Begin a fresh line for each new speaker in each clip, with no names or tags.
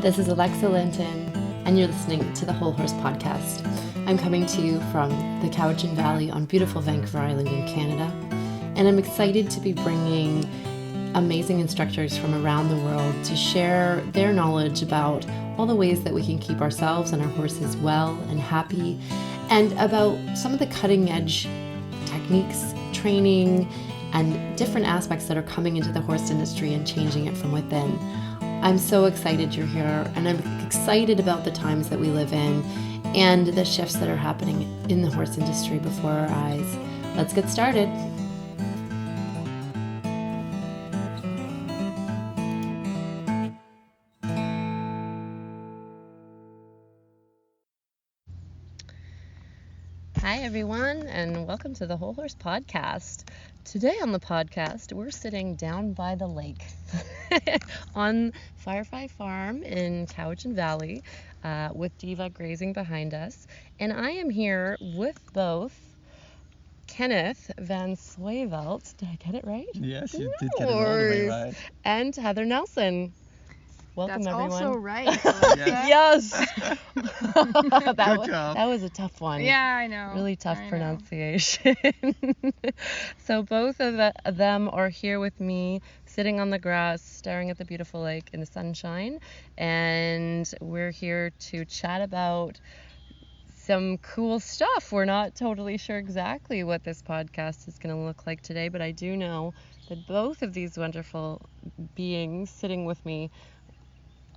This is Alexa Linton, and you're listening to the Whole Horse Podcast. I'm coming to you from the Cowichan Valley on beautiful Vancouver Island in Canada, and I'm excited to be bringing amazing instructors from around the world to share their knowledge about all the ways that we can keep ourselves and our horses well and happy, and about some of the cutting edge techniques, training, and different aspects that are coming into the horse industry and changing it from within. I'm so excited you're here, and I'm excited about the times that we live in and the shifts that are happening in the horse industry before our eyes. Let's get started. Hi, everyone, and welcome to the Whole Horse Podcast. Today on the podcast, we're sitting down by the lake on Firefly Farm in Cowichan Valley with Diva grazing behind us. And I am here with both Kenneth Vansweevelt. Did I get it right?
Yes, you did get it all the way right.
And Heather Nelson. Welcome,
That's
everyone.
also right.
Yes.
Good job.
That was a tough one.
Yeah, I know.
Really tough
I know.
pronunciation. So both of them are here with me, sitting on the grass, staring at the beautiful lake in the sunshine. And we're here to chat about some cool stuff. We're not totally sure exactly what this podcast is going to look like today, but I do know that both of these wonderful beings sitting with me,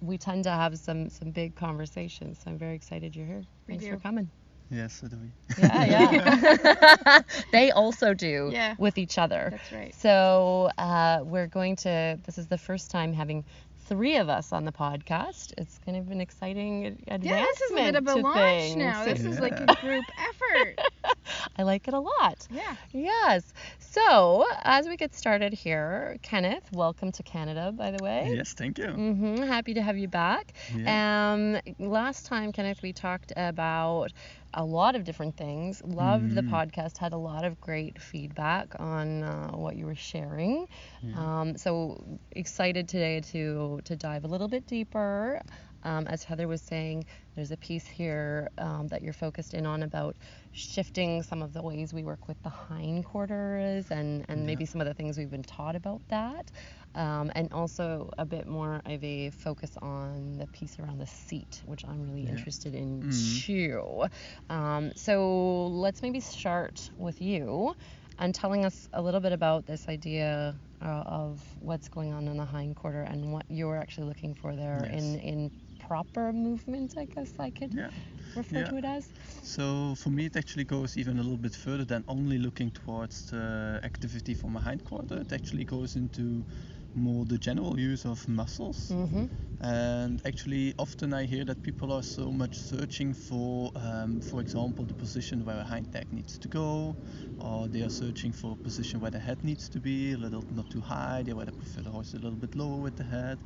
we tend to have some big conversations. So I'm very excited you're here. Thanks for coming.
Yes, so do we.
Yeah. They also do with each other.
That's right.
So this is the first time having three of us on the podcast. It's kind of an exciting advancement.
Yeah, this is a bit of a launch
things.
now. This is like a group effort.
I like it a lot.
Yeah.
Yes. So, as we get started here, Kenneth, welcome to Canada, by the way.
Yes, thank you.
Happy to have you back.
Yeah.
Last time, Kenneth, we talked about a lot of different things. Loved the podcast, had a lot of great feedback on what you were sharing.
Yeah.
So excited today to dive a little bit deeper. As Heather was saying, there's a piece here that you're focused in on about shifting some of the ways we work with the hindquarters and maybe some of the things we've been taught about that. And also a bit more of a focus on the piece around the seat, which I'm really interested in too. So let's maybe start with you and telling us a little bit about this idea of what's going on in the hindquarter and what you're actually looking for there in proper movement, I guess I could refer to it as.
So for me it actually goes even a little bit further than only looking towards the activity from a hindquarter. It actually goes into more the general use of muscles. And actually often I hear that people are so much searching for example, the position where a hind leg needs to go, or they are searching for a position where the head needs to be a little not too high. They prefer the horse a little bit lower with the head.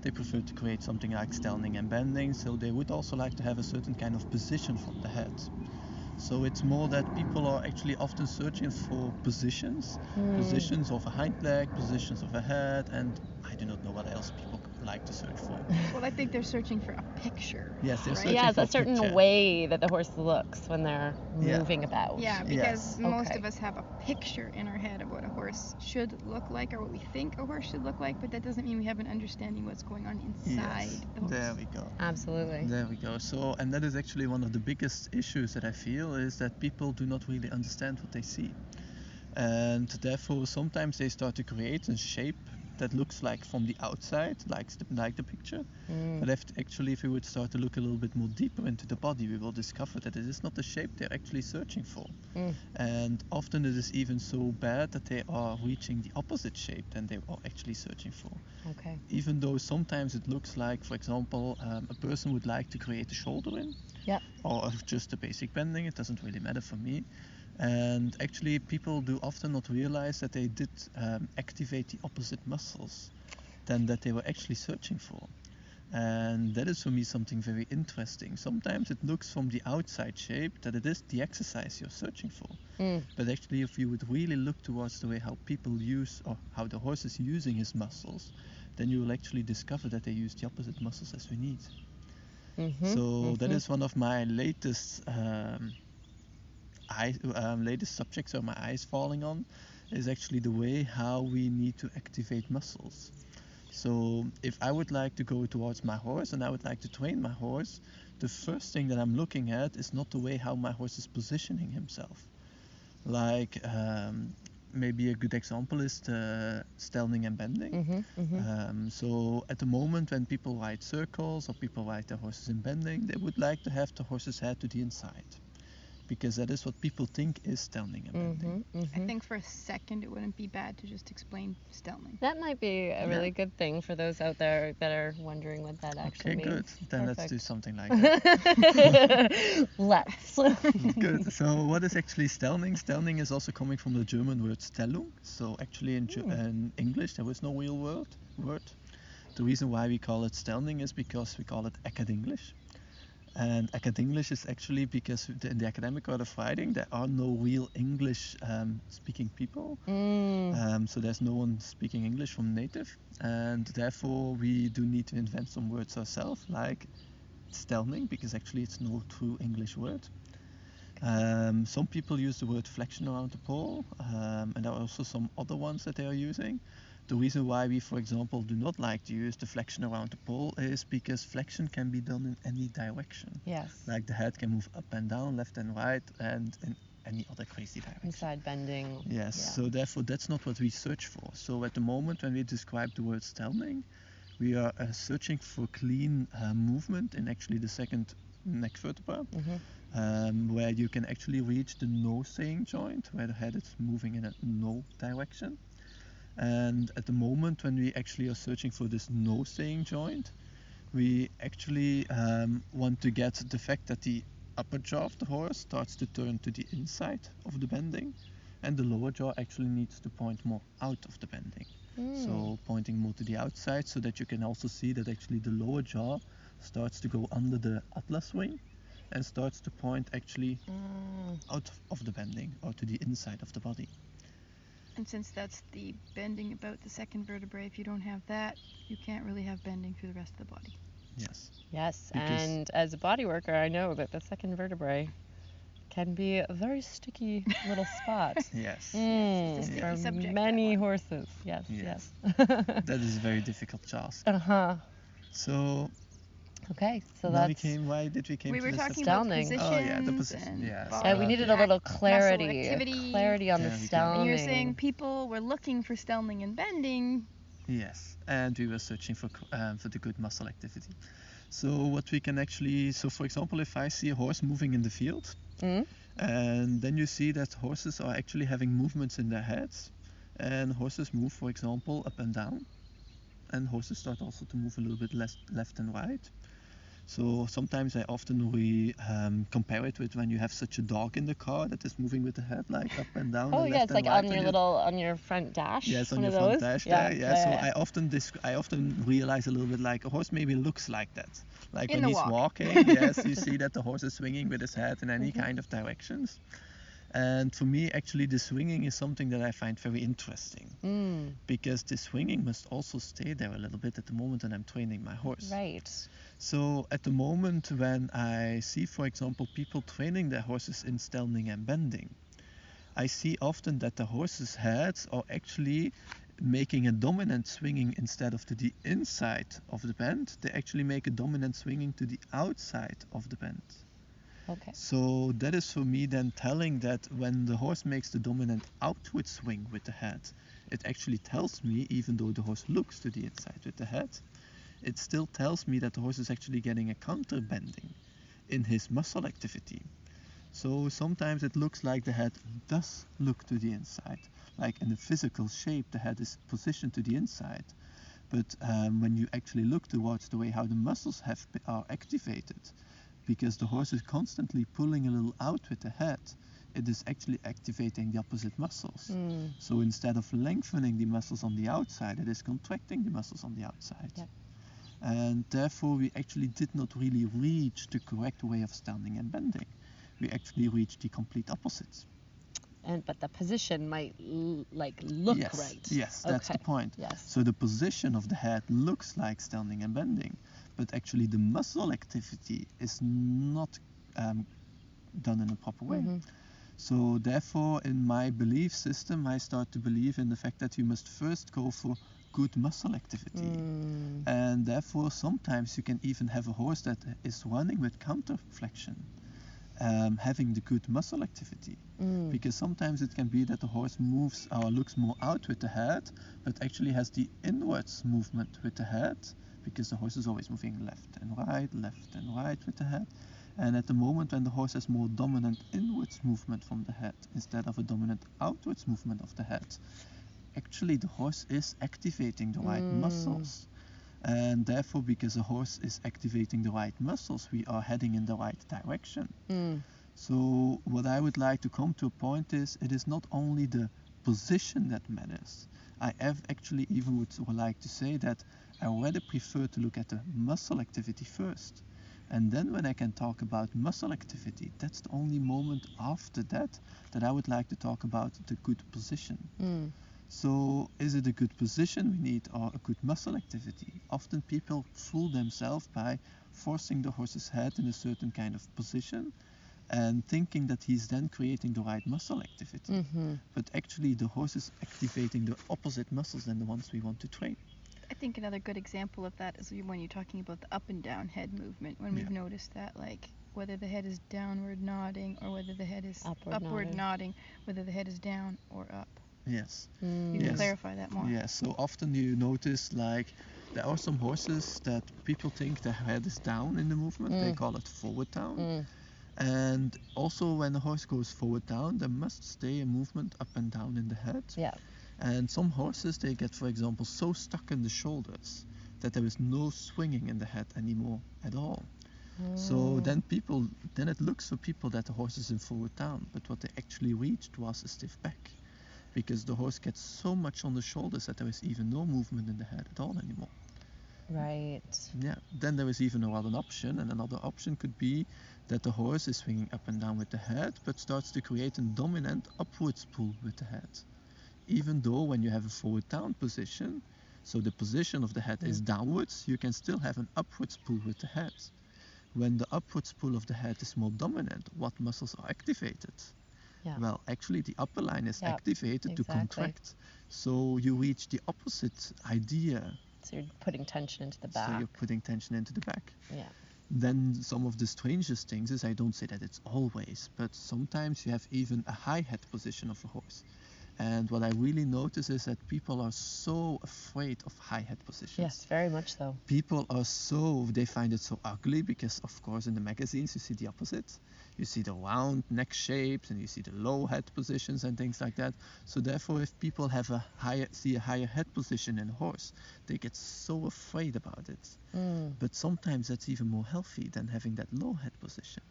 They prefer to create something like stellning and bending, so they would also like to have a certain kind of position from the head. So it's more that people are actually often searching for positions of a hind leg, positions of a head, and I do not know what else people like to search for.
Well, I think they're searching for a picture.
Yes, they're
right?
searching
Yeah, it's
for
a certain
picture.
way that the horse looks when they're moving about.
Yeah, because most
Okay.
of us have a picture in our head of what a horse should look like or what we think a horse should look like, but that doesn't mean we have an understanding what's going on inside the horse.
There we go.
Absolutely.
There we go. So, and that is actually one of the biggest issues that I feel is that people do not really understand what they see. And therefore, sometimes they start to create a shape that looks like from the outside, like the picture. But if we would start to look a little bit more deeper into the body, we will discover that it is not the shape they're actually searching for. And often it is even so bad that they are reaching the opposite shape than they are actually searching for.
Okay.
Even though sometimes it looks like, for example, a person would like to create a shoulder in, or just a basic bending, it doesn't really matter for me. And actually people do often not realize that they did activate the opposite muscles than that they were actually searching for. And that is for me something very interesting. Sometimes it looks from the outside shape that it is the exercise you're searching for. But actually, if you would really look towards the way how people use, or how the horse is using his muscles, then you will actually discover that they use the opposite muscles as we need. That is one of my latest latest subjects where my eyes falling on, is actually the way how we need to activate muscles. So if I would like to go towards my horse and I would like to train my horse, the first thing that I'm looking at is not the way how my horse is positioning himself. Like maybe a good example is the Stellning and bending. So at the moment when people ride circles or people ride their horses in bending, they would like to have the horse's head to the inside, because that is what people think is Stellning and bending.
I think for a second it wouldn't be bad to just explain Stellning.
That might be a really good thing for those out there that are wondering what that actually means.
Okay, good. Then let's do
Perfect.
something like that.
Let's.
Good. So what is actually Stellning? Stellning is also coming from the German word Stellung. So actually in English there was no real word. The reason why we call it Stellning is because we call it Acad English. And Acad English is actually because in the academic art of riding there are no real English speaking people. So there's no one speaking English from native, and therefore we do need to invent some words ourselves, like Stellning, because actually it's no true English word. Some people use the word flexion around the pole, and there are also some other ones that they are using. The reason why we, for example, do not like to use the flexion around the pole is because flexion can be done in any direction.
Yes.
Like the head can move up and down, left and right, and in any other crazy direction.
Inside bending.
Yes,
Yeah.
so therefore that's not what we search for. So at the moment when we describe the word Stellning, we are searching for clean movement in actually the second neck vertebra, where you can actually reach the no-saying joint, where the head is moving in a no direction. And at the moment when we actually are searching for this no-saying joint, we actually want to get the fact that the upper jaw of the horse starts to turn to the inside of the bending, and the lower jaw actually needs to point more out of the bending. So pointing more to the outside, so that you can also see that actually the lower jaw starts to go under the atlas wing and starts to point actually out of the bending or to the inside of the body.
And since that's the bending about the second vertebrae, if you don't have that, you can't really have bending through the rest of the body.
Yes.
Yes,
Because-
and as a body worker, I know that the second vertebrae can be a very sticky little spot.
Yes.
It's a sticky
For
subject,
many
that one.
horses. Yes,
Yes.
yes.
That is a very difficult task. So
Okay, so
now
that's.
why did we came
We
to
were
this
talking
subject?
about
Stellning.
positions
Oh, yeah, the position,
and
yes.
body
Yeah, we needed a little
muscle
clarity
activity.
on the
There we go.
Stellning.
And you're saying people were looking for Stellning and bending.
Yes, and we were searching for the good muscle activity. So what we can actually, so for example, if I see a horse moving in the field, and then you see that horses are actually having movements in their heads, and horses move, for example, up and down, and horses start also to move a little bit left and right. So sometimes I often compare it with when you have such a dog in the car that is moving with the head like up and down.
Oh
and
yeah,
left
it's
and
like
right
on
when
your
you-
on your front dash.
Yes, on
one
your
of
front
those.
dash
Yeah,
there. Yeah, so I often realize a little bit like a horse maybe looks like that. Like
In
when
the
he's
walk.
walking, yes, you see that the horse is swinging with his head in any kind of directions. And for me, actually, the swinging is something that I find very interesting, because the swinging must also stay there a little bit at the moment when I'm training my horse.
Right.
So at the moment when I see, for example, people training their horses in Stellning and bending, I see often that the horses' heads are actually making a dominant swinging instead of to the inside of the bend. They actually make a dominant swinging to the outside of the bend.
Okay.
So that is for me then telling that when the horse makes the dominant outward swing with the head, it actually tells me, even though the horse looks to the inside with the head, it still tells me that the horse is actually getting a counter bending in his muscle activity. So sometimes it looks like the head does look to the inside, like in a physical shape the head is positioned to the inside. But when you actually look towards the way how the muscles are activated, because the horse is constantly pulling a little out with the head, it is actually activating the opposite muscles. So instead of lengthening the muscles on the outside, it is contracting the muscles on the outside.
Yep.
And therefore, we actually did not really reach the correct way of standing and bending. We actually reached the complete opposite.
But the position might look
Yes,
right.
yes, that's the
Okay.
point.
Yes.
So the position of the head looks like standing and bending, but actually the muscle activity is not done in a proper way.
Mhm.
So therefore, in my belief system, I start to believe in the fact that you must first go for good muscle activity. And therefore, sometimes you can even have a horse that is running with counter flexion, having the good muscle activity. Because sometimes it can be that the horse moves or looks more out with the head, but actually has the inwards movement with the head, because the horse is always moving left and right with the head. And at the moment when the horse has more dominant inwards movement from the head instead of a dominant outwards movement of the head, actually the horse is activating the right muscles. And therefore, because a horse is activating the right muscles, we are heading in the right direction. So what I would like to come to a point is, it is not only the position that matters. I have actually even would like to say that I rather prefer to look at the muscle activity first. And then when I can talk about muscle activity, that's the only moment after that I would like to talk about the good position. So is it a good position we need or a good muscle activity? Often people fool themselves by forcing the horse's head in a certain kind of position and thinking that he's then creating the right muscle activity. But actually the horse is activating the opposite muscles than the ones we want to train.
I think another good example of that is when you're talking about the up and down head movement, when we've noticed that, like, whether the head is downward nodding or whether the head is upward nodding, whether the head is down or up.
Yes.
You can clarify that more.
Yes, so often you notice, like, there are some horses that people think their head is down in the movement, they call it forward down. And also when a horse goes forward down, there must stay a movement up and down in the head.
Yeah.
And some horses, they get, for example, so stuck in the shoulders that there is no swinging in the head anymore at all. So then it looks for people that the horse is in forward down, but what they actually reached was a stiff back, because the horse gets so much on the shoulders that there is even no movement in the head at all anymore.
Right.
Yeah, then there is even another option, and another option could be that the horse is swinging up and down with the head, but starts to create a dominant upwards pull with the head. Even though when you have a forward down position, so the position of the head is downwards, you can still have an upwards pull with the head. When the upwards pull of the head is more dominant, what muscles are activated?
Yeah.
Well, actually the upper line is activated to
exactly.
contract. So you reach the opposite idea.
So you're putting tension into the back.
So you're putting tension into the back.
Yeah.
Then some of the strangest things is, I don't say that it's always, but sometimes you have even a high head position of a horse. And what I really notice is that people are so afraid of high head positions.
Yes, very much so.
People are they find it so ugly, because of course in the magazines you see the opposite. You see the round neck shapes and you see the low head positions and things like that. So therefore, if people see a higher head position in a horse, they get so afraid about it. But sometimes that's even more healthy than having that low head position.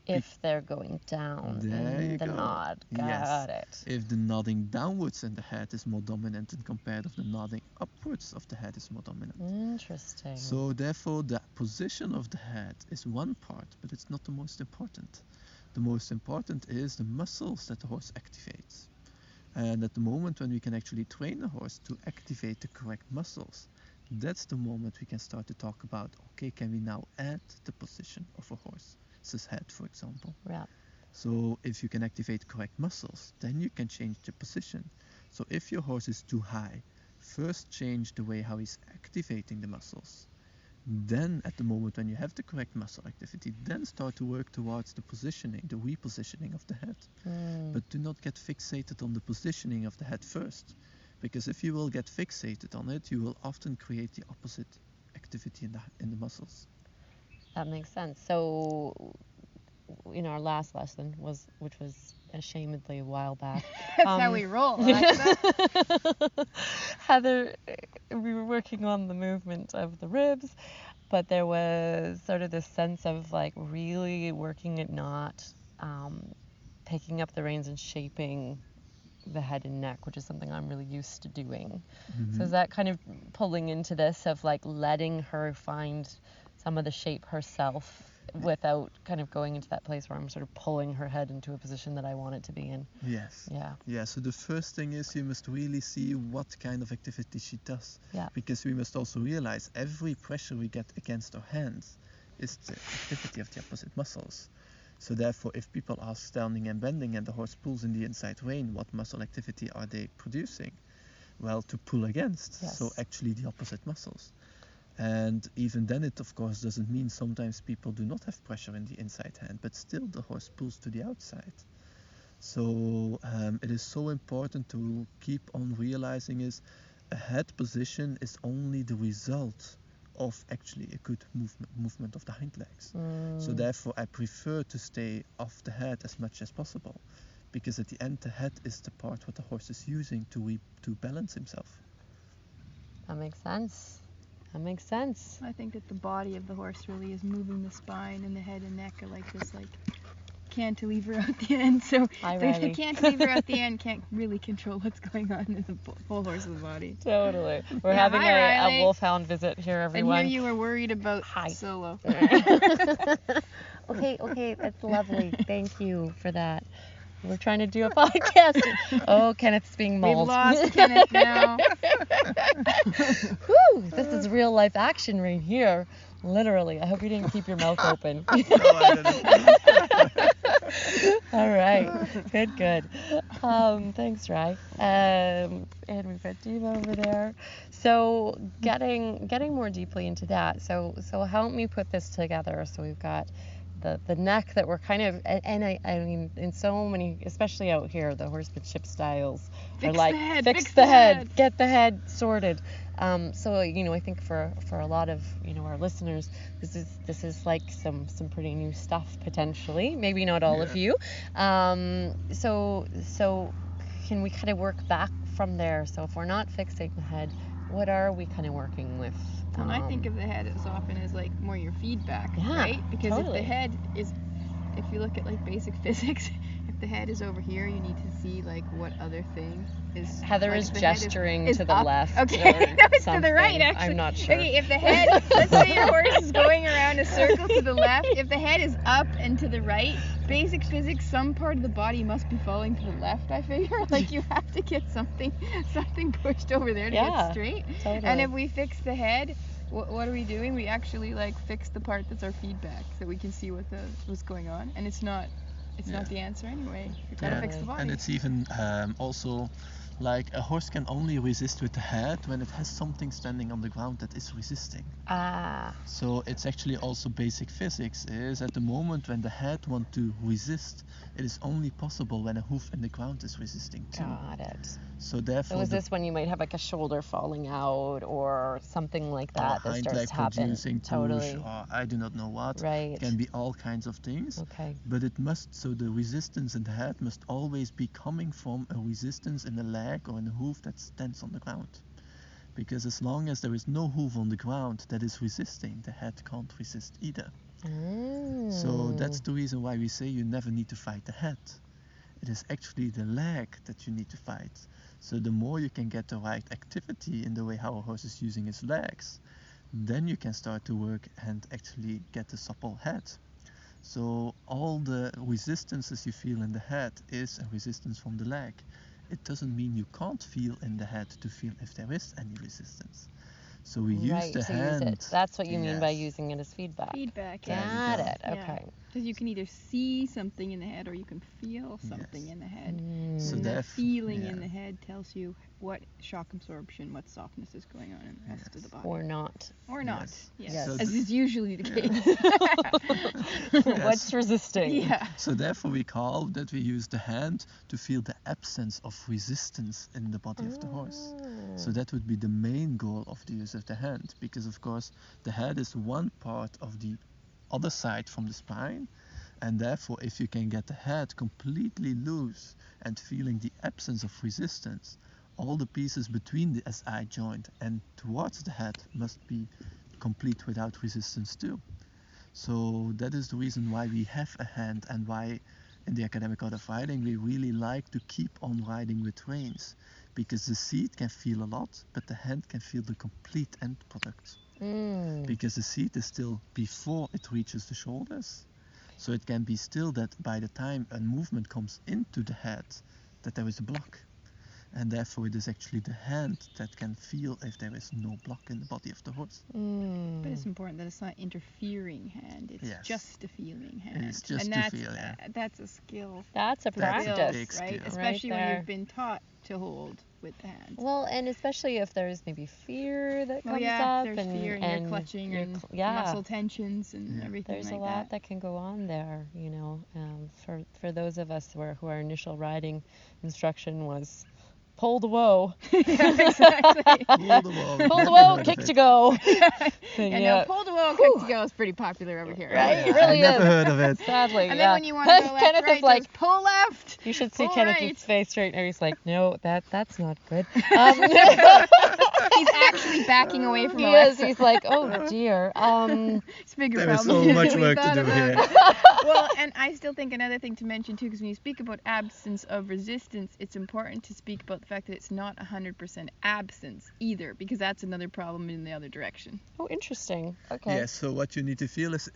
If they're going down in the nod. Got it.
If the nodding downwards in the head is more dominant and compared with the nodding upwards of the head is more dominant.
Interesting.
So therefore the position of the head is one part, but it's not the most important. The most important is the muscles that the horse activates. And at the moment when we can actually train the horse to activate the correct muscles, that's the moment we can start to talk about, okay, can we now add the position of a horse? His head, for example.
Yeah.
So if you can activate correct muscles, then you can change the position. So if your horse is too high, first change the way how he's activating the muscles. Then at the moment when you have the correct muscle activity, then start to work towards the positioning, the repositioning of the head. But do not get fixated on the positioning of the head first, because if you will get fixated on it, you will often create the opposite activity in the muscles.
That makes sense. So, in our last lesson, which was ashamedly a while back.
That's how we roll, Alexa.
Heather, we were working on the movement of the ribs, but there was sort of this sense of like really working at not picking up the reins and shaping the head and neck, which is something I'm really used to doing.
Mm-hmm.
So is that kind of pulling into this of like letting her find some of the shape herself without kind of going into that place where I'm sort of pulling her head into a position that I want it to be in?
Yes.
Yeah.
Yeah, so the first thing is you must really see what kind of activity she does.
Yeah.
Because we must also realize every pressure we get against our hands is the activity of the opposite muscles. So therefore, if people are standing and bending and the horse pulls in the inside rein, what muscle activity are they producing? Well, to pull against.
Yes.
So actually the opposite muscles. And even then it of course doesn't mean sometimes people do not have pressure in the inside hand, but still the horse pulls to the outside. So it is so important to keep on realizing is a head position is only the result of actually a good movement of the hind legs. So therefore I prefer to stay off the head as much as possible, because at the end the head is the part what the horse is using to balance himself.
That makes sense. That makes sense.
I think that the body of the horse really is moving the spine, and the head and neck are like this cantilever out the end. So the cantilever out the end can't really control what's going on in the whole horse's body.
Totally. We're having a wolfhound visit here, everyone.
And here you were worried about Solo.
Okay, that's lovely. Thank you for that. We're trying to do a podcast. Oh, Kenneth's being mauled.
We've lost Kenneth now.
Whew, this is real life action right here. Literally. I hope you didn't keep your mouth open.
No, I didn't.
All right. Good. Thanks, Rai. And we've got Diva over there. So getting more deeply into that. So help me put this together. So we've got the neck that we're kind of, and I mean, in so many, especially out here, the horsemanship styles are like, fix the head, get the head sorted. So, I think for a lot of, our listeners, this is like some pretty new stuff potentially, maybe not all of you. So can we kind of work back from there? So if we're not fixing the head, what are we kind of working with?
Well, I think of the head as often as like more your feedback, right? Because if the head is, if you look at like basic physics, if the head is over here, you need to see like what other thing is.
Heather
like
is gesturing to the
up.
left.
Okay, no, it's to the right actually.
I'm not sure.
Okay, if the head, let's say your horse is going around a circle to the left. If the head is up and to the right, basic physics, some part of the body must be falling to the left. I figure, like you have to get something pushed over there to get straight.
Totally.
And if we fix the head, what are we doing? We actually like fix the part that's our feedback, so we can see what's going on, and it's not the answer anyway. You've got to fix the body.
And it's even also like a horse can only resist with the head when it has something standing on the ground that is resisting. So it's actually also basic physics is at the moment when the head wants to resist, it is only possible when a hoof in the ground is resisting too.
Got it.
So therefore,
is this when you might have like a shoulder falling out or something like that that starts to happen?
Producing push, or I do not know what.
Right.
It can be all kinds of things.
Okay.
But it must, so the resistance in the head must always be coming from a resistance in the leg or in the hoof that stands on the ground. Because as long as there is no hoof on the ground that is resisting, the head can't resist either. So that's the reason why we say you never need to fight the head. It is actually the leg that you need to fight. So the more you can get the right activity in the way how a horse is using his legs, then you can start to work and actually get a supple head. So all the resistances you feel in the head is a resistance from the leg. It doesn't mean you can't feel in the head to feel if there is any resistance. So we use the hand.
Use it. That's what you mean by using it as feedback.
Feedback.
Got it. Okay.
Because you can either see something in the head or you can feel something in the head.
So
and that feeling in the head tells you what shock absorption, what softness is going on in the rest of the body.
Or not.
Or not. Yes.
So
as is usually the case.
What's resisting?
Yeah.
So therefore we call that we use the hand to feel the absence of resistance in the body of the horse. So that would be the main goal of the use of the hand, because of course the head is one part of the other side from the spine, and therefore if you can get the head completely loose and feeling the absence of resistance, all the pieces between the SI joint and towards the head must be complete without resistance too. So that is the reason why we have a hand and why in the academic art of riding, we really like to keep on riding with reins, because the seat can feel a lot, but the hand can feel the complete end product. Because the seat is still before it reaches the shoulders, so it can be still that by the time a movement comes into the head, that there is a block. And therefore it is actually the hand that can feel if there is no block in the body of the horse.
But it's important that it's not interfering hand. It's just a feeling hand.
It's just
and
to feel, yeah.
That's a skill.
That's a practice,
big skill.
Right? Especially
right
when
there.
you've been taught to hold with the hand.
Well, and especially if there's maybe fear that comes up,
there's fear and you're clutching and muscle tensions and everything.
There's
like
a lot that can go on there, you know. For those of us who our initial riding instruction was pull the woe.
Yeah, exactly.
Pull the woe.
Pull the woe, kick to go.
No, pull the woe, kick to go is pretty popular over here.
Right,
Yeah,
it really
I never
is.
heard of it.
Sadly,
And then when you want to go left,
Kenneth
right,
is like,
just pull left.
you should see
pull
Kenneth's
right.
face right now. He's like, no, that's not good.
He's actually backing away from
He
Alexa.
is. He's like, oh dear.
It's a bigger
There is
problem
so
than
much
we
work to
thought
do
about.
here.
Well, and I still think another thing to mention too, because when you speak about absence of resistance, it's important to speak about the fact that it's not 100% absence either, because that's another problem in the other direction.
Oh, interesting. Okay.
Yeah, so what you need to feel is,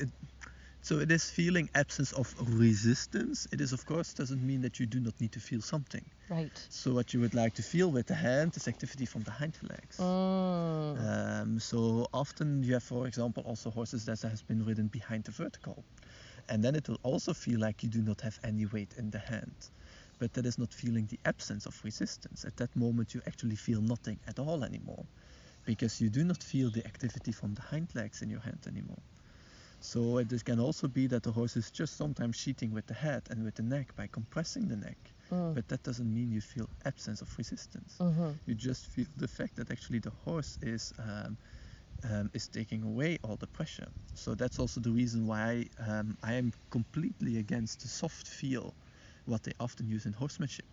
so it is feeling absence of resistance. It is, of course, doesn't mean that you do not need to feel something.
Right.
So what you would like to feel with the hand is activity from the hind legs. So often you have, for example, also horses that has been ridden behind the vertical. And then it will also feel like you do not have any weight in the hand. But that is not feeling the absence of resistance. At that moment you actually feel nothing at all anymore, because you do not feel the activity from the hind legs in your hand anymore. So it can also be that the horse is just sometimes cheating with the head and with the neck by compressing the neck. But that doesn't mean you feel absence of resistance. You just feel the fact that actually the horse is taking away all the pressure. So that's also the reason why I am completely against the soft feel, what they often use in horsemanship.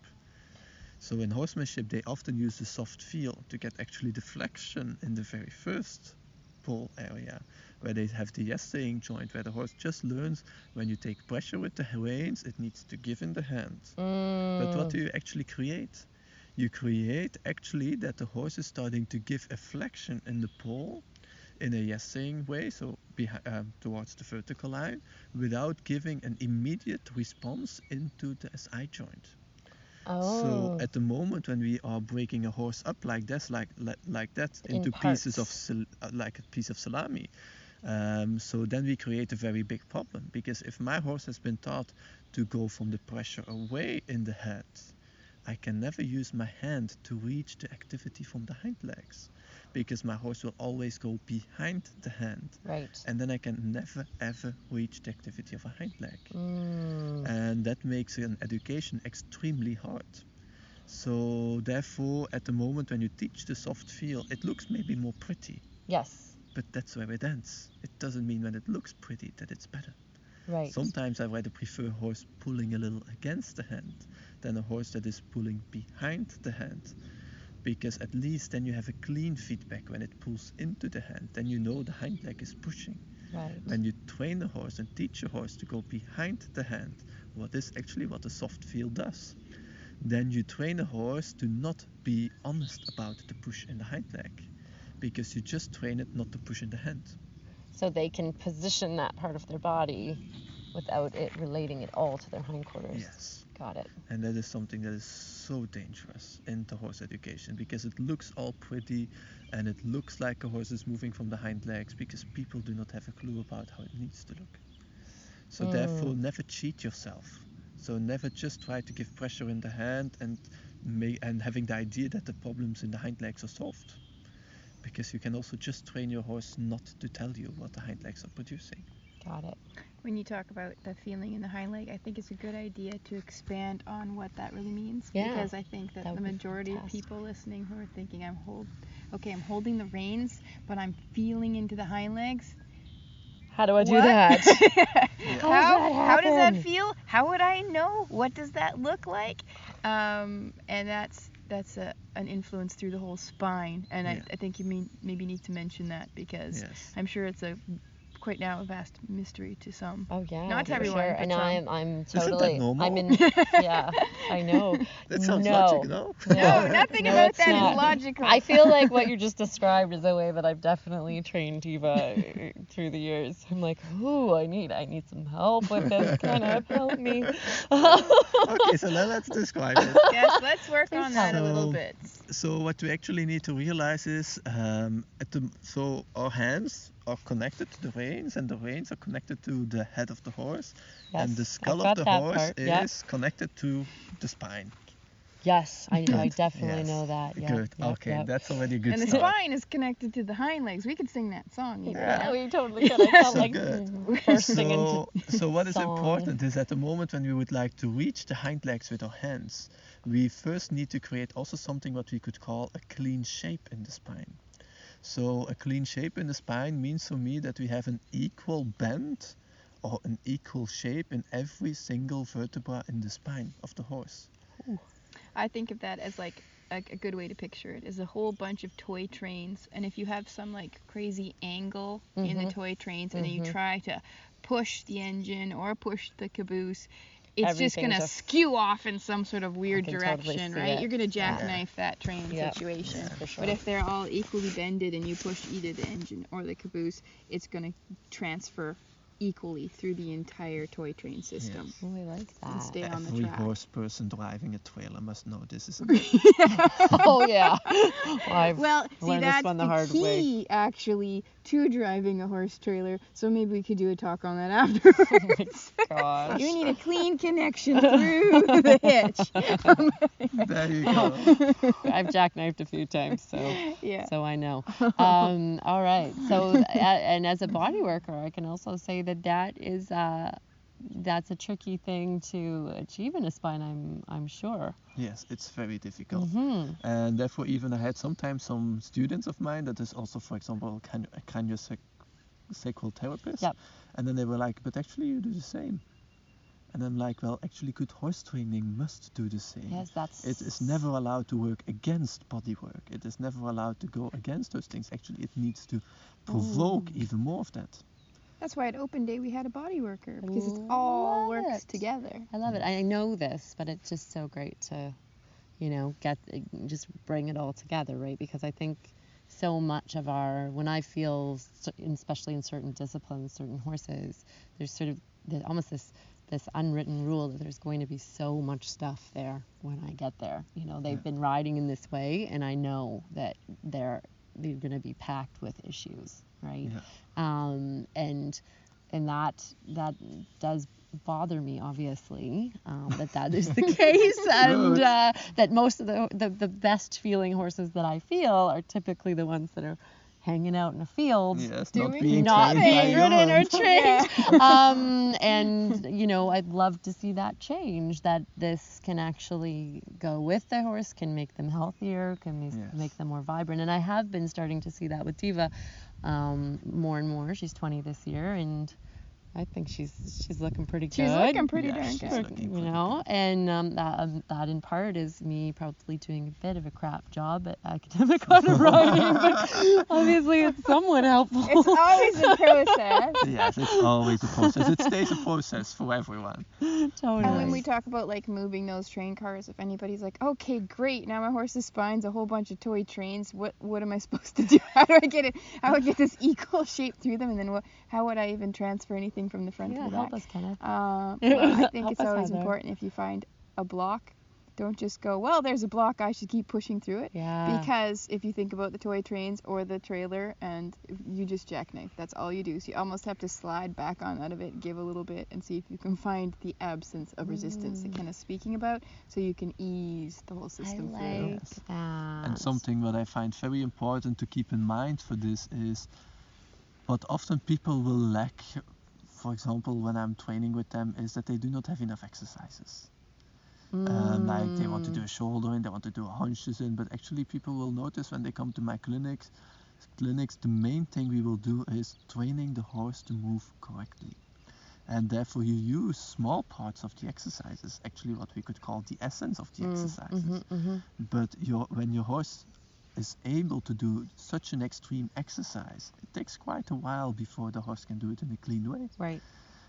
So in horsemanship they often use the soft feel to get actually the flexion in the very first pull area, where they have the yes-saying joint, where the horse just learns when you take pressure with the reins, it needs to give in the hand. But what do you actually create? You create actually that the horse is starting to give a flexion in the pull in a yes-saying way, so towards the vertical line, without giving an immediate response into the SI joint. So at the moment when we are breaking a horse up like this, like that, into pieces of like a piece of salami, so then we create a very big problem, because if my horse has been taught to go from the pressure away in the head, I can never use my hand to reach the activity from the hind legs, because my horse will always go behind the hand.
Right.
And then I can never ever reach the activity of a hind leg. And that makes an education extremely hard. So therefore, at the moment when you teach the soft feel, it looks maybe more pretty.
Yes.
But that's where it ends. It doesn't mean when it looks pretty that it's better.
Right.
Sometimes I rather prefer a horse pulling a little against the hand than a horse that is pulling behind the hand, because at least then you have a clean feedback when it pulls into the hand. Then you know the hind leg is pushing.
Right.
When you train a horse and teach a horse to go behind the hand, what is actually what the soft feel does, then you train a horse to not be honest about the push in the hind leg, because you just train it not to push in the hand.
So they can position that part of their body without it relating at all to their hindquarters.
Yes.
Got it.
And that is something that is so dangerous in the horse education, because it looks all pretty and it looks like a horse is moving from the hind legs, because people do not have a clue about how it needs to look. So therefore, never cheat yourself. So never just try to give pressure in the hand and having the idea that the problems in the hind legs are solved, because you can also just train your horse not to tell you what the hind legs are producing.
Got it.
When you talk about the feeling in the hind leg, I think it's a good idea to expand on what that really means.
Yeah,
because I think that the majority of people listening who are thinking, I'm holding the reins, but I'm feeling into the hind legs.
How do I do that?
How does that feel? How would I know? What does that look like? And that's an influence through the whole spine. And I think you maybe need to mention that, because I'm sure it's a quite now a vast mystery to some.
Oh yeah,
not to
for
everyone,
sure.
but
And
some.
I'm
Isn't
totally.
that normal?
I'm in. Yeah, I know.
That sounds
no.
logical, no?
No, nothing
No,
about
it's
that is
not.
logical.
I feel like what you just described is a way that I've definitely trained Diva through the years. I'm like, ooh, I need some help with this. Kind of help me.
Okay, so now let's describe it.
Yes, let's work on that a
So-
little bit.
So what we actually need to realize is, so our hands are connected to the reins, and the reins are connected to the head of the horse, and
Yes,
the skull
I've
of
got
the
that
horse
part, yeah.
is connected to the spine.
Yes, I
Good,
definitely
yes.
know that. Yep,
Good.
yep,
Okay,
yep.
that's already a good
And the
start.
spine is connected to the hind legs. We could sing that song. Even,
Yeah.
yeah.
We totally could. I felt
So
like
good.
bursting
So,
into
so what is
song.
important is at the moment when we would like to reach the hind legs with our hands, we first need to create also something what we could call a clean shape in the spine. So a clean shape in the spine means for me that we have an equal bend or an equal shape in every single vertebra in the spine of the horse.
I think of that as like a good way to picture it is a whole bunch of toy trains, and if you have some like crazy angle in the toy trains and then you try to push the engine or push the caboose, it's just
Everything
gonna
just-
skew off in some sort of weird
can totally
direction,
see
right?
it.
You're gonna
Yeah.
jackknife that train
Yep.
situation.
For sure.
But if they're all equally bended and you push either the engine or the caboose, it's gonna transfer equally through the entire toy train system.
Oh, I like
And
that.
stay on the
Every
track.
horse person driving a trailer must know this is
Oh yeah. I've
Well, see,
learned this
that's
one the
the
hard way.
key, actually, to driving a horse trailer. So maybe we could do a talk on that afterwards.
Gosh.
You need a clean connection through the hitch.
There you go.
I've jackknifed a few times, so
Yeah.
so I know. All right. So and as a body worker, I can also say that is that's a tricky thing to achieve in a spine. I'm sure.
Yes, it's very difficult.
Hmm.
And therefore, even I had sometimes some students of mine that is also, for example, a craniosacral therapist.
Yep.
And then they were like, but actually you do the same. And I'm like, well, actually good horse training must do the same.
Yes, that's.
It is never allowed to work against body work. It is never allowed to go against those things. Actually, it needs to provoke even more of that.
That's why at Open Day we had a body worker, because it
Love
all works
it.
together.
I love it. I know this, but it's just so great to, just bring it all together, right? Because I think so much of when I feel, especially in certain disciplines, certain horses, there's almost this unwritten rule that there's going to be so much stuff there when I get there. They've been riding in this way, and I know that they're going to be packed with issues, right?
Yeah.
And that does bother me, obviously, that is the case, and that most of the best feeling horses that I feel are typically the ones that are hanging out in a field,
Yes,
Doing
not
trained by
being ridden or
humans.
trained. And I'd love to see that change, that this can actually go with the horse, can make them healthier, can make them more vibrant. And I have been starting to see that with Diva more and more. She's 20 this year, and I think she's looking pretty good.
She's looking pretty
Yeah,
darn
she's
good.
looking pretty
And that in part is me probably doing a bit of a crap job at academic auto riding, but obviously it's somewhat helpful.
It's always a process.
Yes, it's always a process. It stays a process for everyone.
Totally.
And when we talk about like moving those train cars, if anybody's like, okay, great, now my horse's spine's a whole bunch of toy trains, what am I supposed to do? How do I get it? How do I get this equal shape through them? And then how would I even transfer anything from the front to the back?
help us, Kenneth.
Well, I think
Help
it's
us,
always
Heather.
important if you find a block, don't just go, well, there's a block, I should keep pushing through it.
Yeah.
Because if you think about the toy trains or the trailer and you just jackknife, that's all you do. So you almost have to slide back on out of it, give a little bit, and see if you can find the absence of resistance that Ken is speaking about, so you can ease the whole system
I
through.
like that.
And something what I find very important to keep in mind for this is what often people will lack, for example, when I'm training with them, is that they do not have enough exercises. Like they want to do a shoulder in, they want to do a haunches in, but actually people will notice when they come to my clinics, the main thing we will do is training the horse to move correctly. And therefore you use small parts of the exercises, actually what we could call the essence of the exercises. But when your horse is able to do such an extreme exercise, it takes quite a while before the horse can do it in a clean way.
Right.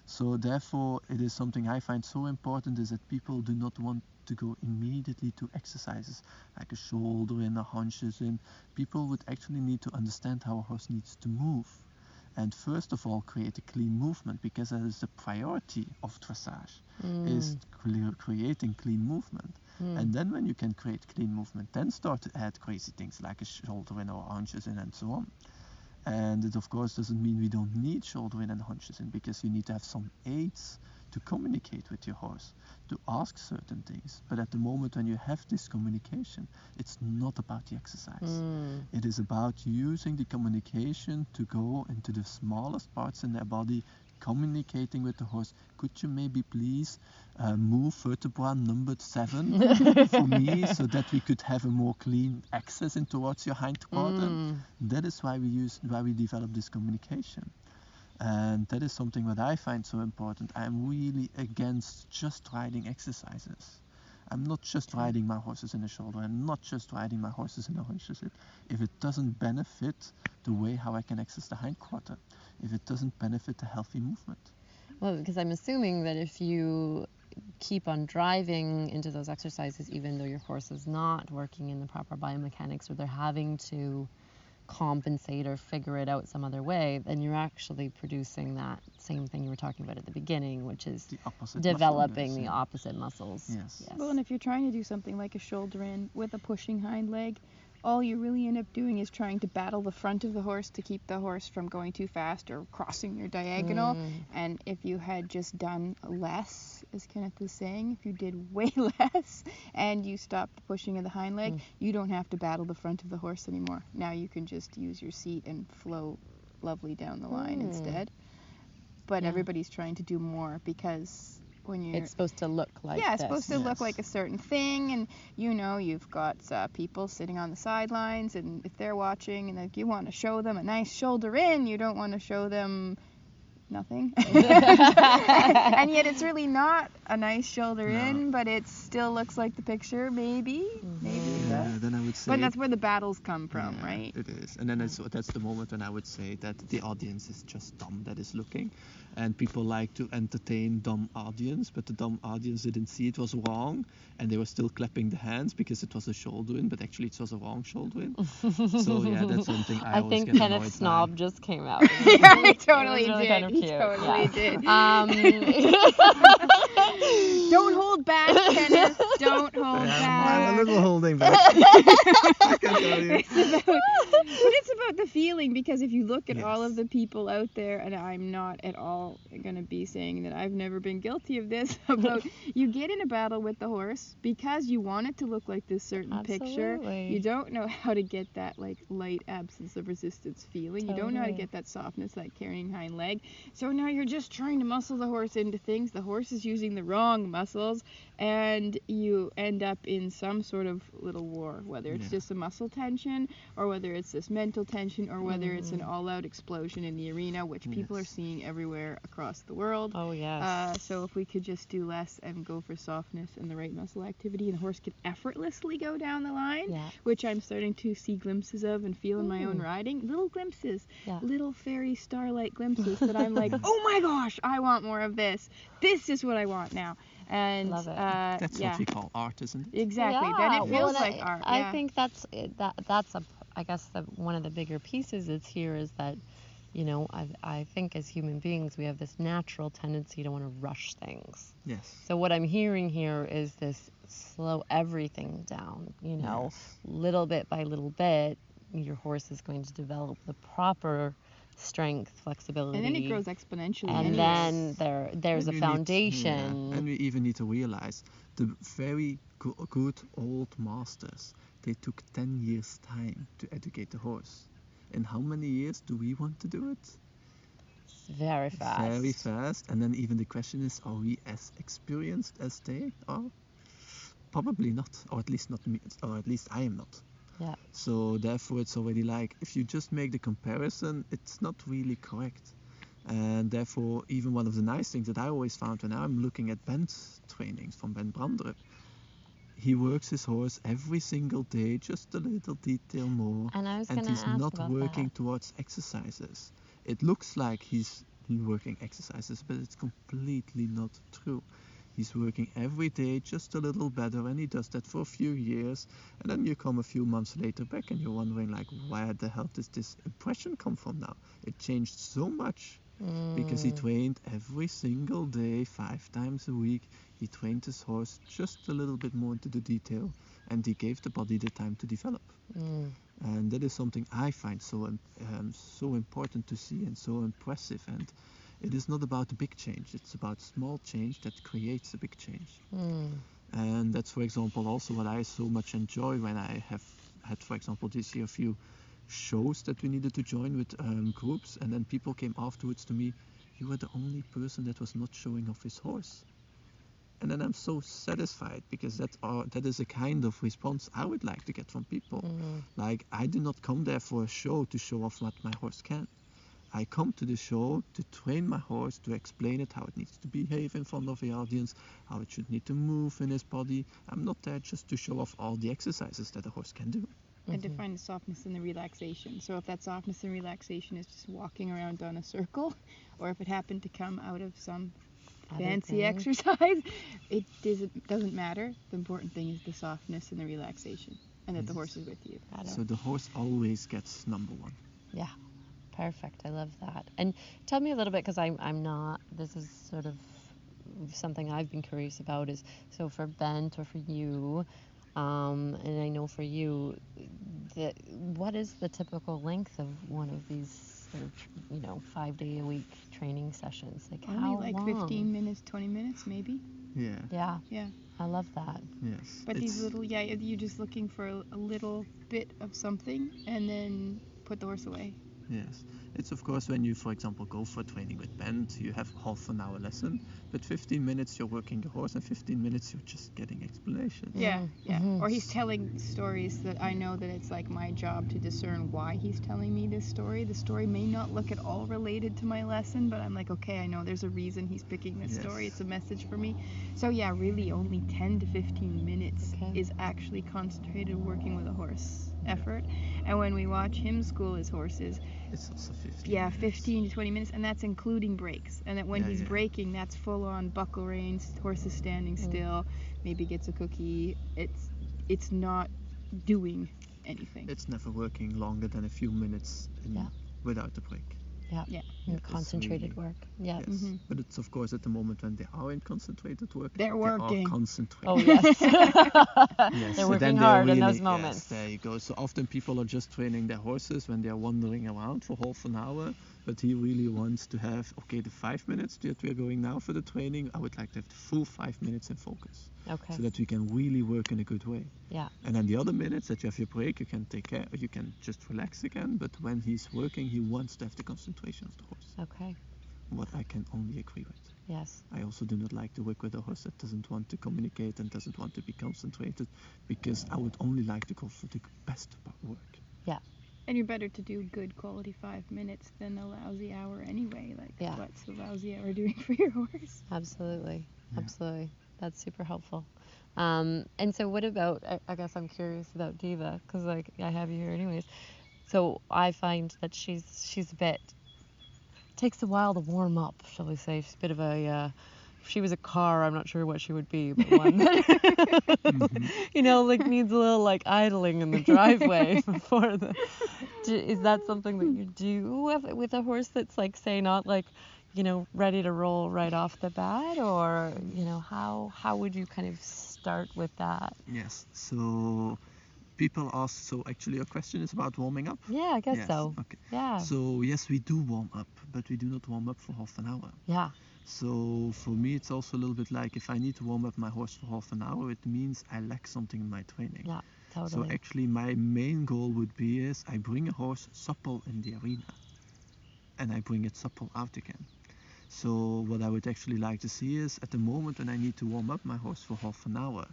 So therefore, it is something I find so important, is that people do not want to go immediately to exercises like a shoulder in, a haunches in. People would actually need to understand how a horse needs to move. And first of all, create a clean movement, because that is the priority of dressage, is creating clean movement. And then when you can create clean movement, then start to add crazy things like a shoulder in or haunches in and so on. And it of course doesn't mean we don't need shoulder in and haunches in, because you need to have some aids to communicate with your horse, to ask certain things. But at the moment when you have this communication, it's not about the exercise. It is about using the communication to go into the smallest parts in their body, communicating with the horse. Could you maybe please move vertebra number 7 for me, so that we could have a more clean access in towards your hind quadrant? That is why we develop this communication. And that is something that I find so important. I'm really against just riding exercises. I'm not just riding my horses in the shoulder. I'm not just riding my horses in the haunches. If it doesn't benefit the way how I can access the hind quarter, if it doesn't benefit the healthy movement.
Well, because I'm assuming that if you keep on driving into those exercises, even though your horse is not working in the proper biomechanics, or they're having to compensate or figure it out some other way, then you're actually producing that same thing you were talking about at the beginning, which is developing the opposite muscles.
Yes.
Well, and if you're trying to do something like a shoulder in with a pushing hind leg, all you really end up doing is trying to battle the front of the horse to keep the horse from going too fast or crossing your diagonal. And if you had just done less, as Kenneth was saying, if you did way less and you stopped the pushing of the hind leg, you don't have to battle the front of the horse anymore. Now you can just use your seat and flow lovely down the line instead. But everybody's trying to do more, because when you're...
It's supposed to look like
it's supposed to look like a certain thing, and you've got people sitting on the sidelines, and if they're watching and if you want to show them a nice shoulder in, you don't want to show them nothing. And yet it's really not a nice shoulder in, but it still looks like the picture, maybe.
Then I would say,
but that's where the battles come from, right?
It is. And then that's the moment when I would say that the audience is just dumb that is looking, and people like to entertain dumb audience, but the dumb audience didn't see it was wrong, and they were still clapping the hands because it was a shoulder in, but actually it was a wrong shoulder in. So that's something I always
think
get
Kenneth
annoyed
Snob
by.
just came out.
Yeah, he totally
really
did.
kind of
He
cute.
totally did.
Don't
Don't hold back, Kenneth. Don't hold back.
I'm a little holding back. I can tell you.
But it's about the feeling, because if you look at all of the people out there, and I'm not at all going to be saying that I've never been guilty of this, about you get in a battle with the horse because you want it to look like this certain picture. You don't know how to get that like light absence of resistance feeling. You don't know how to get that softness, like carrying hind leg. So now you're just trying to muscle the horse into things. The horse is using the wrong muscles, and you end up in some sort of little war, whether it's just a muscle tension, or whether it's this mental tension, or whether it's an all-out explosion in the arena, which people are seeing everywhere across the world.
Oh, yes.
So if we could just do less and go for softness and the right muscle activity, and the horse could effortlessly go down the line, which I'm starting to see glimpses of and feel in my own riding. Little glimpses, little fairy starlight glimpses that I'm like, oh my gosh, I want more of this. This is what I want now. And
love it.
That's what we call art, isn't it?
Exactly. Then it feels like art.
I think that's I guess one of the bigger pieces is here is that, I think as human beings we have this natural tendency to want to rush things.
Yes.
So what I'm hearing here is this slow everything down, little bit by little bit, your horse is going to develop the proper strength, flexibility.
And then it grows exponentially.
And then there's a foundation.
And we even need to realize the very good old masters, they took 10 years time to educate the horse. In how many years do we want to do it?
Very fast.
Very fast. And then even the question is, are we as experienced as they are? Probably not, or at least not me, or at least I am not.
Yeah.
So therefore it's already like, if you just make the comparison, it's not really correct. And therefore, even one of the nice things that I always found when I'm looking at band trainings from Ben Brandrup, he works his horse every single day, just a little detail more.
And I was
and
going to
he's
ask
not
about
working
that.
towards exercises. It looks like he's working exercises, but it's completely not true. He's working every day just a little better, and he does that for a few years. And then you come a few months later back and you're wondering, like, where the hell does this impression come from now? It changed so much because he trained every single day, 5 times a week. He trained his horse just a little bit more into the detail, and he gave the body the time to develop. And that is something I find so important to see and so impressive. And it is not about a big change, it's about small change that creates a big change. And that's, for example, also what I so much enjoy when I have had, for example, this year a few shows that we needed to join with groups, and then people came afterwards to me, you were the only person that was not showing off his horse. And then I'm so satisfied, because that is a kind of response I would like to get from people. Like, I did not come there for a show to show off what my horse can. I come to the show to train my horse, to explain it, how it needs to behave in front of the audience, how it should need to move in his body. I'm not there just to show off all the exercises that a horse can do.
And to find the softness and the relaxation. So if that softness and relaxation is just walking around on a circle, or if it happened to come out of some fancy exercise, it doesn't matter. The important thing is the softness and the relaxation, and that the horse is with you.
So the horse always gets number one.
Yeah, perfect. I love that. And tell me a little bit, because I'm not, this is sort of something I've been curious about, is so for Bent or for you, and I know for you, what is the typical length of one of these sort of, 5-day-a-week training sessions? Like,
Only
how
like
long?
15 minutes, 20 minutes, maybe.
Yeah. I love that.
Yes.
But these little, you're just looking for a little bit of something, and then put the horse away.
Yes. It's of course when you, for example, go for training with Bent, you have half an hour lesson, but 15 minutes you're working the horse, and 15 minutes you're just getting explanation.
Yeah. Or he's telling stories that I know that it's like my job to discern why he's telling me this story. The story may not look at all related to my lesson, but I'm like, okay, I know there's a reason he's picking this story. It's a message for me. So yeah, really only 10 to 15 minutes is actually concentrated working with a horse effort. And when we watch him school his horses,
it's also 15
minutes. 15 to 20 minutes, and that's including breaks. And that when he's breaking, that's full on buckle reins, horses standing still, maybe gets a cookie. It's not doing anything.
It's never working longer than a few minutes without a break.
Concentrated work.
Yes. But it's of course at the moment when they are in concentrated work,
they're working.
They are concentrated.
Oh yes.
Yes.
They're working hard in those moments.
Yes, there you go. So often people are just training their horses when they're wandering around for half an hour, but he really wants to have, okay, the 5 minutes that we're going now for the training, I would like to have the full 5 minutes in focus.
Okay.
So that we can really work in a good way.
Yeah.
And then the other minutes that you have your break, you can take care, you can just relax again, but when he's working, he wants to have the concentration of the horse.
Okay.
What I can only agree with.
Yes.
I also do not like to work with a horse that doesn't want to communicate and doesn't want to be concentrated, because I would only like to go for the best work.
Yeah.
And you're better to do good quality 5 minutes than a lousy hour anyway. Like, what's the lousy hour doing for your horse?
Absolutely. Yeah. Absolutely. That's super helpful. And so what about, I guess I'm curious about Diva, because like I have you here anyways. So I find that she's a bit, takes a while to warm up, shall we say. She's a bit of a, if she was a car, I'm not sure what she would be, but one that, like needs a little like idling in the driveway before is that something that you do with a horse that's like, say, not like, ready to roll right off the bat, or, how would you kind of start with that?
Yes, so people ask, so actually your question is about warming up?
Yeah, I guess so.
Okay.
Yeah.
So yes, we do warm up, but we do not warm up for half an hour.
Yeah.
So for me, it's also a little bit like, if I need to warm up my horse for half an hour, it means I lack something in my training.
Yeah, totally.
So actually my main goal would be is I bring a horse supple in the arena, and I bring it supple out again. So what I would actually like to see is, at the moment when I need to warm up my horse for half an hour,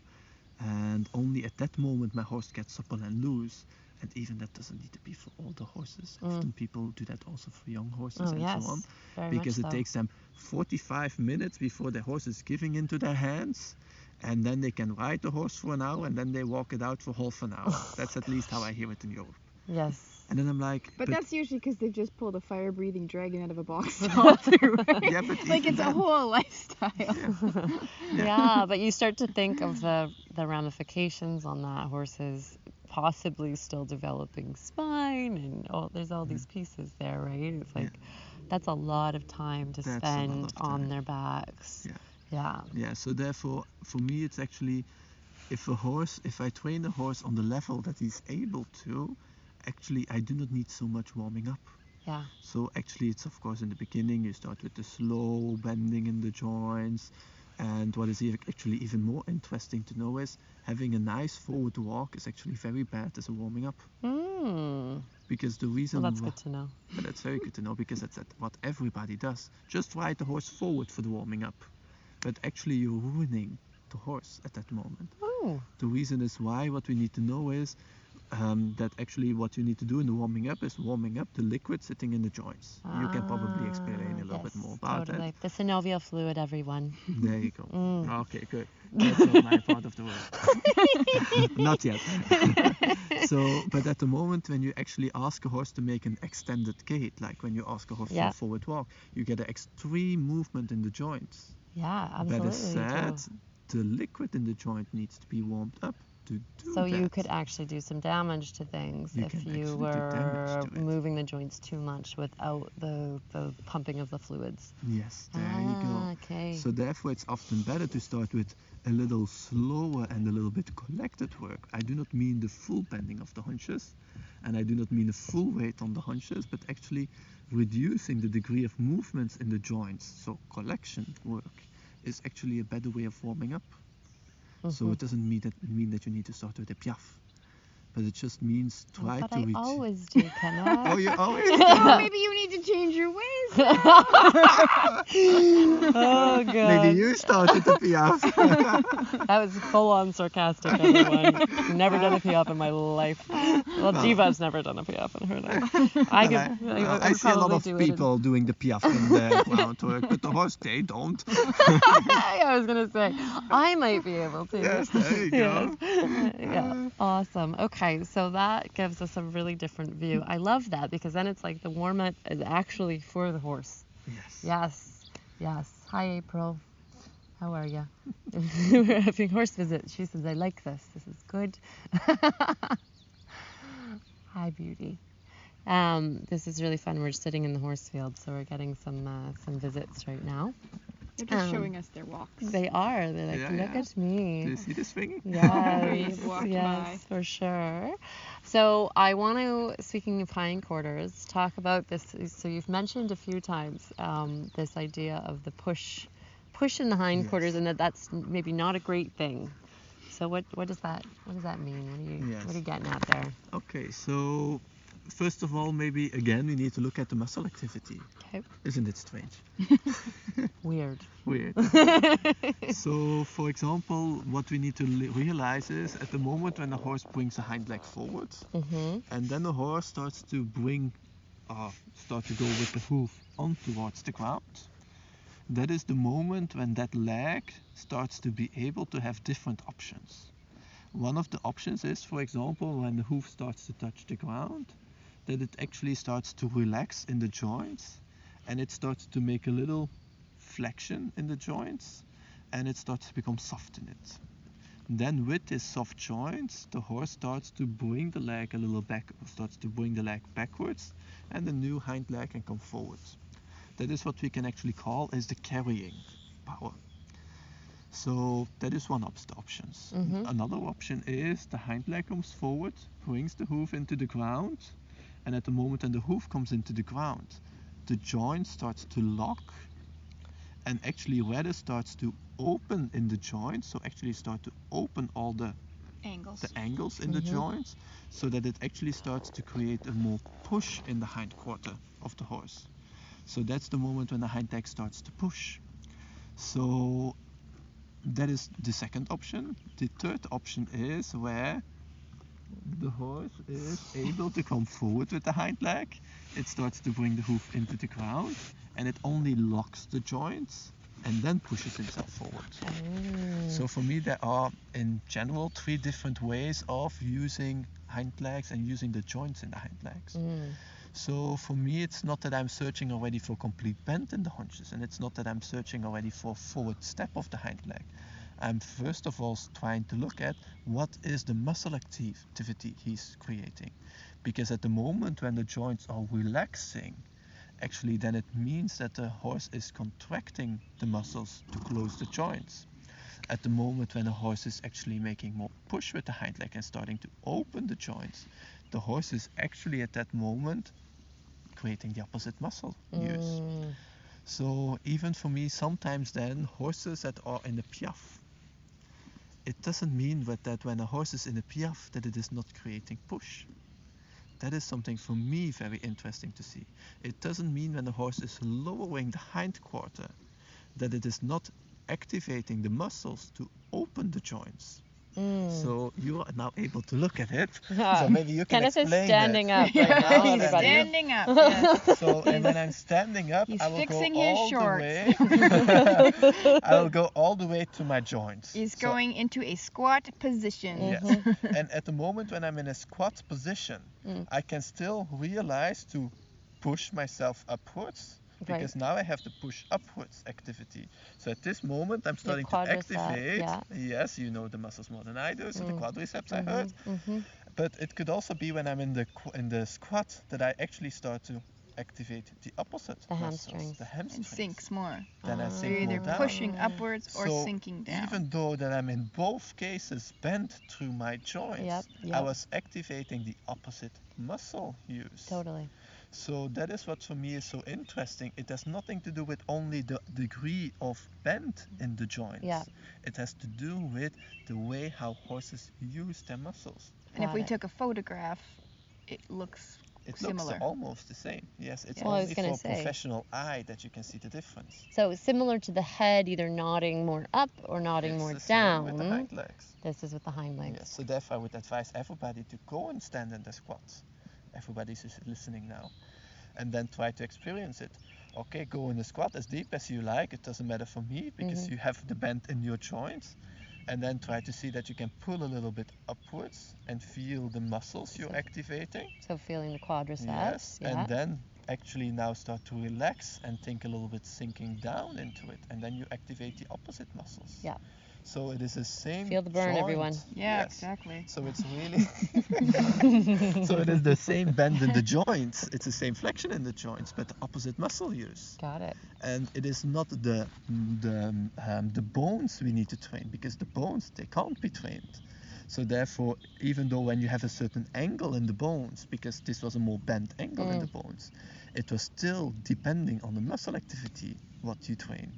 and only at that moment my horse gets supple and loose, and even that doesn't need to be for all the horses. Often people do that also for young horses so on,
very
because
much
it
so.
takes them 45 minutes before their horse is giving into their hands, and then they can ride the horse for an hour, and then they walk it out for half an hour. That's at least how I hear it in Europe.
Yes.
And then I'm like...
But that's usually because they've just pulled a fire-breathing dragon out of a box stall too, right?
Yeah, but
like it's a whole lifestyle.
Yeah, but you start to think of the ramifications on that horse's possibly still developing spine, and there's all these pieces there, right? It's like that's a lot of time to spend on their backs. Yeah.
So therefore, for me, it's actually if I train a horse on the level that he's able to, actually I do not need so much warming up.
Yeah.
So actually it's of course in the beginning you start with the slow bending in the joints, and what is actually even more interesting to know is having a nice forward walk is actually very bad as a warming up. Because the reason...
Well, that's good to know.
But that's very good to know, because that's what everybody does. Just ride the horse forward for the warming up. But actually you're ruining the horse at that moment. The reason is why what we need to know is that actually what you need to do in the warming up is warming up the liquid sitting in the joints. You can probably explain a little bit more about that.
The synovial fluid, everyone.
There you go. Okay, good. That's not my part of the work. Not yet. But at the moment when you actually ask a horse to make an extended gait, like when you ask a horse for a forward walk, you get an extreme movement in the joints.
Yeah, absolutely.
That is said, the liquid in the joint needs to be warmed up to do
so
that.
you could actually do some damage to things if you were moving the joints too much without the pumping of the fluids.
Yes, there you go.
Okay.
So therefore it's often better to start with a little slower and a little bit collected work. I do not mean the full bending of the haunches, and I do not mean the full weight on the haunches, but actually reducing the degree of movements in the joints. So collection work is actually a better way of warming up. So it doesn't mean that you need to start with a piaf, but it just means try to reach.
I always do, Kenneth.
Oh, you always do?
Oh, maybe you need to change your ways.
Oh, God.
Maybe you start with the piaf.
That was full-on sarcastic, everyone. Never done a piaf in my life. Well, Diva's never done a piaf in her life.
I see a lot of people doing the piaf in the groundwork, but the horse, they don't.
I was going to say, I might be able to.
Yes, there you go.
Yeah, awesome. Okay, so that gives us a really different view. I love that, because then it's like the warm-up is actually for the horse. Yes. Hi, April. How are you? We're having horse visit. She says, I like this. This is good. Hi, beauty. This is really fun. We're sitting in the horse field, so we're getting some visits right now.
They're just showing us their walks.
They are. They're like, look at me.
Do you see this thing?
Yes, for sure. So I want to, speaking of hindquarters, talk about this. So you've mentioned a few times this idea of the push in the hindquarters, and that's maybe not a great thing. So what does that mean? What are you getting at there?
Okay, so first of all, maybe again we need to look at the muscle activity.
Okay.
Isn't it strange?
Weird.
So, for example, what we need to realize is at the moment when the horse brings the hind leg forward, and then the horse starts to go with the hoof on towards the ground, that is the moment when that leg starts to be able to have different options. One of the options is, for example, when the hoof starts to touch the ground, that it actually starts to relax in the joints, and it starts to make a little flexion in the joints, and it starts to become soft in it. Then with these soft joints, the horse starts to bring the leg a little back, starts to bring the leg backwards, and the new hind leg can come forward. That is what we can actually call as the carrying power. So that is one of the options. Another option is the hind leg comes forward, brings the hoof into the ground, and at the moment when the hoof comes into the ground, the joint starts to lock, and actually where it starts to open in the joint, so actually start to open all the angles in the joints, so that it actually starts to create a more push in the hind quarter of the horse. So that's the moment when the hind leg starts to push. So that is the second option. The third option is where the horse is able to come forward with the hind leg. It starts to bring the hoof into the ground, and it only locks the joints, and then pushes himself forward. So for me, there are in general 3 different ways of using hind legs and using the joints in the hind legs. So for me, it's not that I'm searching already for complete bend in the haunches, and it's not that I'm searching already for forward step of the hind leg. I'm first of all trying to look at what is the muscle activity he's creating. Because at the moment when the joints are relaxing, actually then it means that the horse is contracting the muscles to close the joints. At the moment when the horse is actually making more push with the hind leg and starting to open the joints, the horse is actually at that moment creating the opposite muscle use. So even for me, sometimes then horses that are in the piaffe, it doesn't mean that when a horse is in a piaffe that it is not creating push. That is something for me very interesting to see. It doesn't mean when the horse is lowering the hind quarter that it is not activating the muscles to open the joints. So you are now able to look at it. So maybe you can
Kenneth
explain
is standing
it.
up right now,
He's
everybody.
standing up. Yes.
So and when I'm standing up,
He's
I will go
fixing his
all
shorts.
the way. I will go all the way to my joints.
He's
So-
going into a squat position.
Yes. And at the moment when I'm in a squat position, I can still realize to push myself upwards. Because now I have the push upwards activity. So at this moment I'm starting to
quadricep,
activate.
yeah.
Yes, you know the muscles more than I do, so the quadriceps I heard. But it could also be when I'm in the squat that I actually start to activate the opposite
The
muscles,
hamstrings.
the
And
hamstrings.
sinks more.
Then I
So
sink
you're either
more down.
pushing upwards or
So
sinking down.
even though that I'm in both cases bent through my joints, I was activating the opposite muscle use.
Totally.
So that is what for me is so interesting. It has nothing to do with only the degree of bend in the joints.
Yeah.
It has to do with the way how horses use their muscles.
And if
Got
we
it.
took a photograph, it looks
It
similar.
looks almost the same. Yes, it's
Well, I was
only
gonna
for
say.
professional eye that you can see the difference.
So similar to the head, either nodding more up or nodding
It's
more
the same
down.
with the hind legs.
This is with the hind legs.
Yes, so therefore I would advise everybody to go and stand in the squats. Everybody's listening now. And then try to experience it. Okay, go in the squat as deep as you like. It doesn't matter for me because you have the bend in your joints. And then try to see that you can pull a little bit upwards and feel the muscles you're activating.
So feeling the quadriceps.
Yes,
Yeah.
and then actually now start to relax and think a little bit sinking down into it. And then you activate the opposite muscles.
Yeah.
So it is the same
Feel the burn,
joint.
everyone.
Yeah,
Yes.
exactly.
So it's really so it is the same bend in the joints, it's the same flexion in the joints, but the opposite muscle use.
Got it.
And it is not the bones we need to train, because the bones, they can't be trained. So therefore, even though when you have a certain angle in the bones, because this was a more bent angle in the bones, it was still depending on the muscle activity what you train.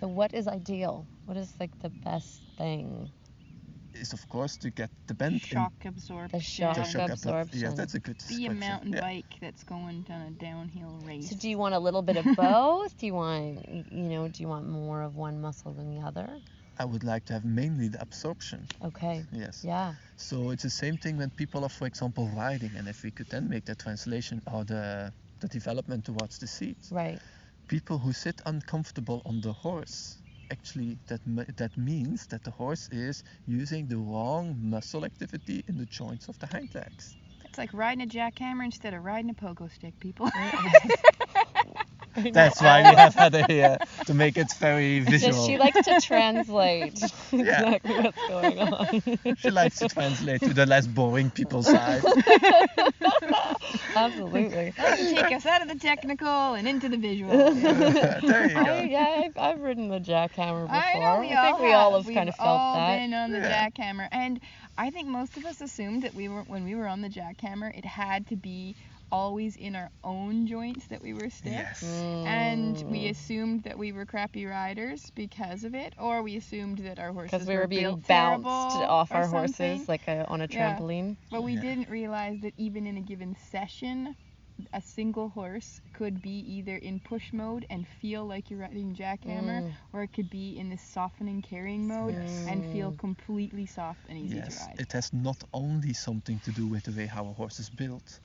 So what is ideal? What is like the best thing?
Is of course to get the bend
Shock absorption.
The shock
in. The shock
absorption.
Yes, that's a good
Be a
description.
mountain
Yeah.
bike that's going down a downhill race.
So do you want a little bit of both? Do you want more of one muscle than the other?
I would like to have mainly the absorption.
Okay.
Yes.
Yeah.
So it's the same thing when people are, for example, riding, and if we could then make the translation or the development towards the seat.
Right.
People who sit uncomfortable on the horse, actually that means that the horse is using the wrong muscle activity in the joints of the hind legs.
It's like riding a jackhammer instead of riding a pogo stick, people.
That's why we have had it here, to make it very visual.
So she likes to translate
Yeah.
exactly what's going on.
She likes to translate to the less boring people's side.
Absolutely.
Take us out of the technical and into the visual.
There you go.
I've ridden the jackhammer before.
I know we all
think we all have
We've
kind of felt
all
that.
been on the
Yeah.
jackhammer, and I think most of us assumed that when we were on the jackhammer, it had to be always in our own joints that we were stiff.
Yes.
And we assumed that we were crappy riders because of it, or we assumed that our horses
Because we were being
built
bounced
terrible
off
or
our
something.
horses like on a
Yeah.
trampoline.
But we
Yeah.
didn't realize that even in a given session, a single horse could be either in push mode and feel like you're riding jackhammer, or it could be in this softening carrying mode
Yes.
and feel completely soft and easy to
Yes,
ride.
it has not only something to do with the way how a horse is built.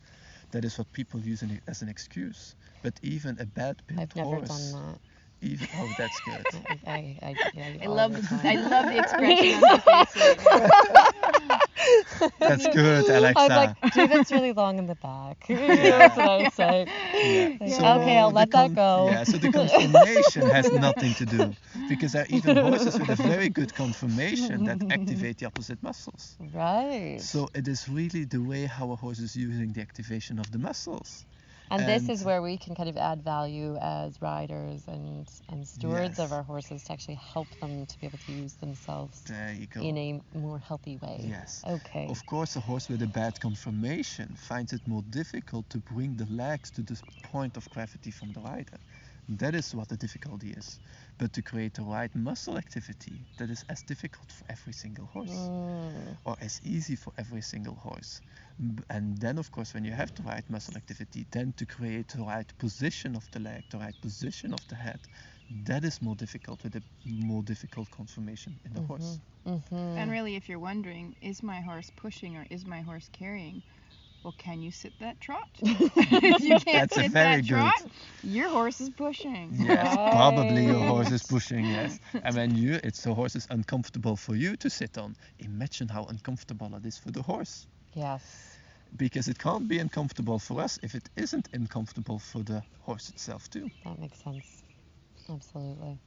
That is what people use as an excuse. But even a bad built
I've never
horse
done that.
Even, oh, that's good.
I love the expression on your face right now.
That's good, Alexa.
I'm like, dude, that's really long in the back.
Yeah.
That's what I say.
Yeah.
Like,
So
okay, I'll
the
let that go.
Yeah, so the conformation has nothing to do, because there are even horses with a very good conformation that activate the opposite muscles.
Right.
So it is really the way how a horse is using the activation of the muscles.
And this is where we can kind of add value as riders and stewards of
Yes.
our horses to actually help them to be able to use themselves
There you go.
in a more healthy way.
Yes.
Okay.
Of course, a horse with a bad conformation finds it more difficult to bring the legs to the point of gravity from the rider. That is what the difficulty is. But to create the right muscle activity, that is as difficult for every single horse, or as easy for every single horse. And then, of course, when you have the right muscle activity, then to create the right position of the leg, the right position of the head, that is more difficult with a more difficult conformation in the horse.
And really, if you're wondering, is my horse pushing or is my horse carrying? Well, can you sit that trot? If you can't
That's a
sit
very
that
good.
trot, your horse is pushing.
Yes, probably your horse is pushing, yes. And when the horse is uncomfortable for you to sit on, imagine how uncomfortable it is for the horse.
Yes.
Because it can't be uncomfortable for us if it isn't uncomfortable for the horse itself too.
That makes sense. Absolutely.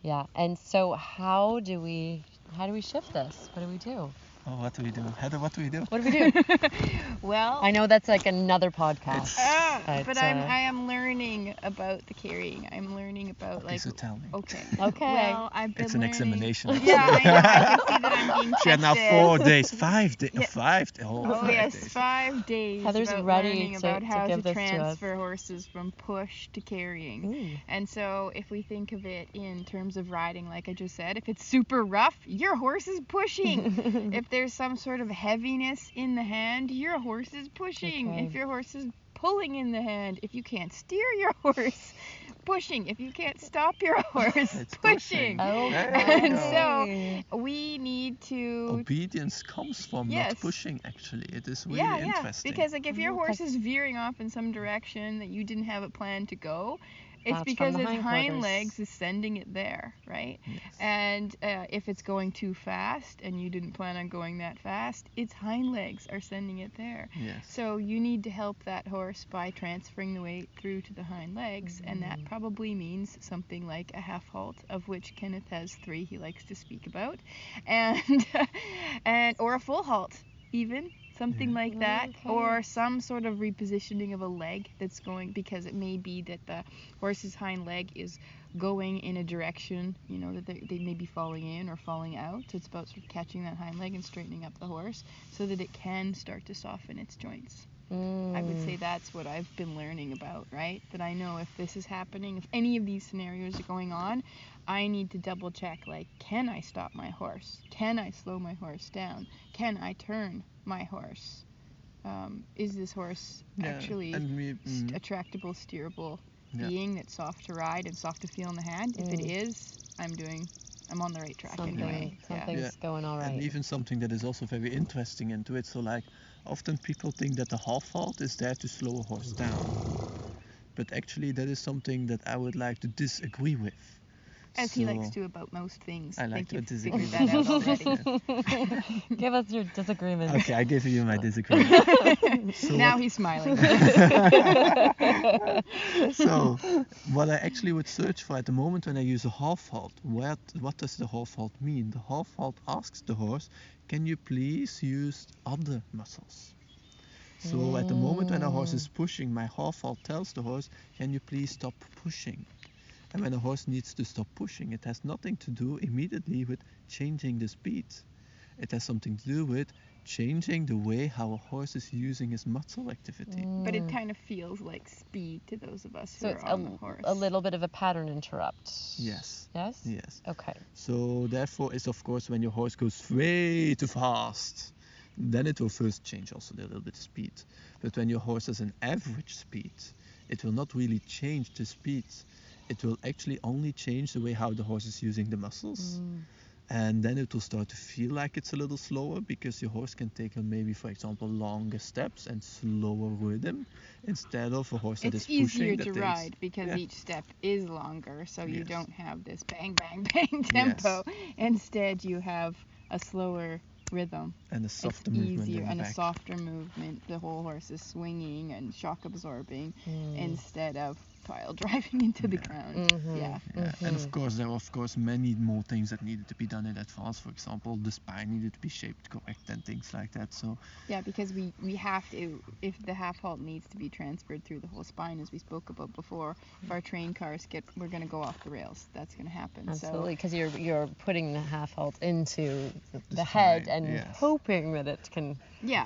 Yeah. And so how do we shift this? What do we do?
Oh, what do we do? Heather, what do we do?
What do we do?
Well,
I know that's like another podcast.
but I am learning about the carrying. I'm learning about
Okay, so tell me.
Okay.
Okay.
Well, I've been
It's an
learning.
examination.
Yeah, I know. I can see that I'm being tested.
She had now 4 days, 5 days,
Yeah.
5 days.
Oh
5
yes,
days.
5 days.
Heather's
about
ready
learning
to
about how
give
to
this to us.
transfer horses from push to carrying.
Ooh.
And so if we think of it in terms of riding, like I just said, if it's super rough, your horse is pushing. If there's some sort of heaviness in the hand, your horse is pushing.
Okay.
If your horse is pulling in the hand, if you can't steer your horse, pushing. If you can't stop your horse,
It's
pushing.
pushing.
Okay.
And
Okay.
so we need to
Obedience comes from
Yes.
not pushing, actually. It is really
yeah,
interesting.
because like if your
Okay.
horse is veering off in some direction that you didn't have it planned to go, it's
That's
because
from the
his hind
hindquarters.
legs is sending it there, right?
Yes.
And if it's going too fast and you didn't plan on going that fast, its hind legs are sending it there.
Yes.
So you need to help that horse by transferring the weight through to the hind legs, and that probably means something like a half halt, of which Kenneth has 3 he likes to speak about, and or a full halt even. Something like that,
Okay.
or some sort of repositioning of a leg that's going, because it may be that the horse's hind leg is going in a direction, that they may be falling in or falling out. So it's about sort of catching that hind leg and straightening up the horse so that it can start to soften its joints. I would say that's what I've been learning about, right? That I know if this is happening, if any of these scenarios are going on, I need to double check, like, can I stop my horse? Can I slow my horse down? Can I turn my horse? Is this horse actually a tractable, steerable being that's soft to ride and soft to feel in the hand? If it is, I'm on the right track anyway.
Something's going all right.
And even something that is also very interesting into it. So like, often people think that the half halt is there to slow a horse down. But actually that is something that I would like to disagree with.
As he likes to about most things.
I like to
think you've
disagree
figured that
with
out already.
Give us your disagreement.
Okay, I give you my disagreement. So
Now he's smiling.
So, what I actually would search for at the moment when I use a half halt, what does the half halt mean? The half halt asks the horse, can you please use other muscles? So at the moment when a horse is pushing, my half halt tells the horse, can you please stop pushing? And when a horse needs to stop pushing, it has nothing to do immediately with changing the speed. It has something to do with changing the way how a horse is using his muscle activity.
But it kind of feels like speed to those of us who
So
are
it's
on the horse.
a little bit of a pattern interrupt.
Yes.
Yes?
Yes.
Okay.
So therefore it's of course when your horse goes way too fast, then it will first change also a little bit of speed. But when your horse has an average speed, it will not really change the speed. It will actually only change the way how the horse is using the muscles. And then it will start to feel like it's a little slower because your horse can take maybe, for example, longer steps and slower rhythm instead of a horse that is pushing.
It's easier to ride because each step is longer, so you don't have this bang, bang, bang tempo. Instead, you have a slower rhythm.
And a softer
it's
movement.
Easier and
back.
A softer movement. The whole horse is swinging and shock absorbing instead of pile driving into the ground.
And of course, there are many more things that needed to be done in advance. For example, the spine needed to be shaped correct and things like that. So
because we have to, if the half halt needs to be transferred through the whole spine, as we spoke about before, if our train cars we're going to go off the rails. That's going to happen.
Absolutely, because you're putting the half halt into the head and hoping that it can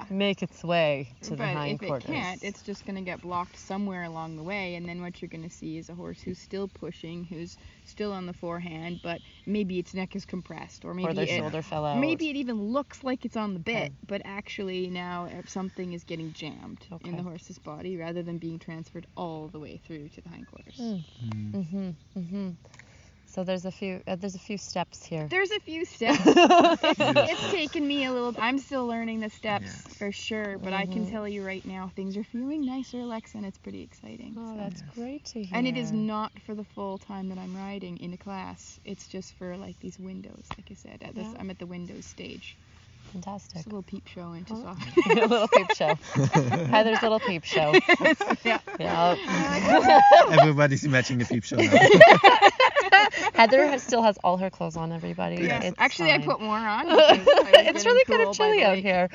make its way to the hindquarters.
But if it can't, it's just going to get blocked somewhere along the way, and then what you're going to see is a horse who's still pushing, who's still on the forehand, but maybe its neck is compressed, or maybe
their shoulder fell out.
Maybe it even looks like it's on the bit, but actually now something is getting jammed in the horse's body rather than being transferred all the way through to the hindquarters.
So there's a few steps here.
There's a few steps. It's taken me a little. I'm still learning the steps for sure, but I can tell you right now, things are feeling nicer, Alexa, and it's pretty exciting.
Oh, that's great to hear.
And it is not for the full time that I'm riding in a class. It's just for like these windows, like I said. I'm at the windows stage.
Fantastic.
It's a little peep show into soft.
A little peep show. Heather's little peep show.
Everybody's imagining a peep show now.
Heather still has all her clothes on, everybody.
Yes. Actually,
fine.
I put more on.
It's really kind of chilly out here.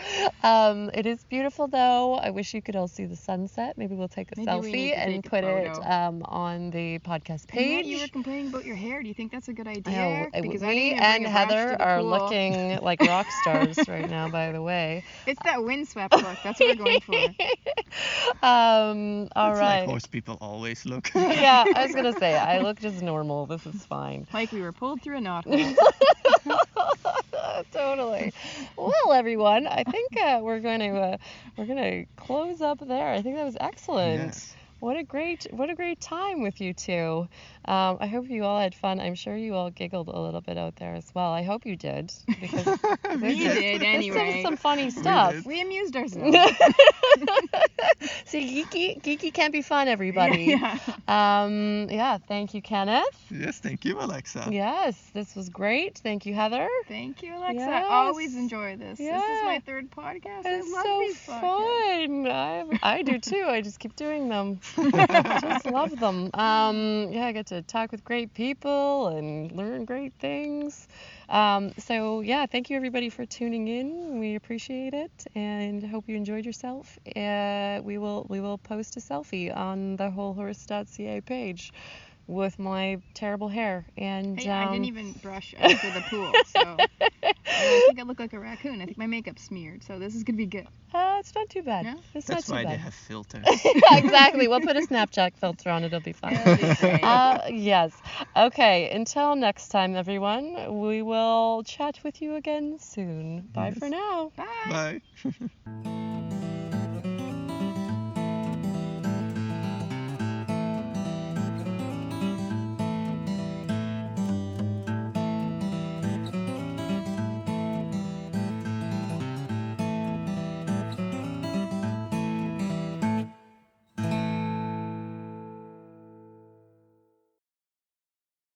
It is beautiful, though. I wish you could all see the sunset. Maybe we'll take a selfie and put it on the podcast page.
You were complaining about your hair. Do you think that's a good idea?
Because we and Heather are looking like rock stars right now, by the way.
It's that windswept look. That's what we're going for.
All right.
Like horse people always look.
Yeah, I was going to say, I look just normal. This is fine.
Like we were pulled through a knot.
Totally. Well, everyone, I think we're going to close up there. I think that was excellent.
Yes.
What a great time with you two. I hope you all had fun. I'm sure you all giggled a little bit out there as well. I hope you did. Because
we did anyway.
This some funny stuff.
We amused ourselves.
See, geeky can be fun, everybody. Thank you, Kenneth.
Yes, thank you, Alexa.
Yes, this was great. Thank you, Heather.
Thank you, Alexa.
Yes.
I always enjoy this.
Yes.
This is my third podcast.
It's
I love
so
these podcasts.
fun. I do too. I just keep doing them. I just love them. I get to talk with great people and learn great things. Thank you everybody for tuning in. We appreciate it and hope you enjoyed yourself. We will post a selfie on the wholehorse.ca page with my terrible hair. And
hey, I didn't even brush after the pool, so I think I look like a raccoon. I think my makeup's smeared, so this is gonna be good.
It's not too bad.
No?
That's why they have filters.
Yeah, exactly. We'll put a Snapchat filter on it. It'll be fine. Yes. Okay. Until next time, everyone. We will chat with you again soon. Bye for now.
Bye.
Bye.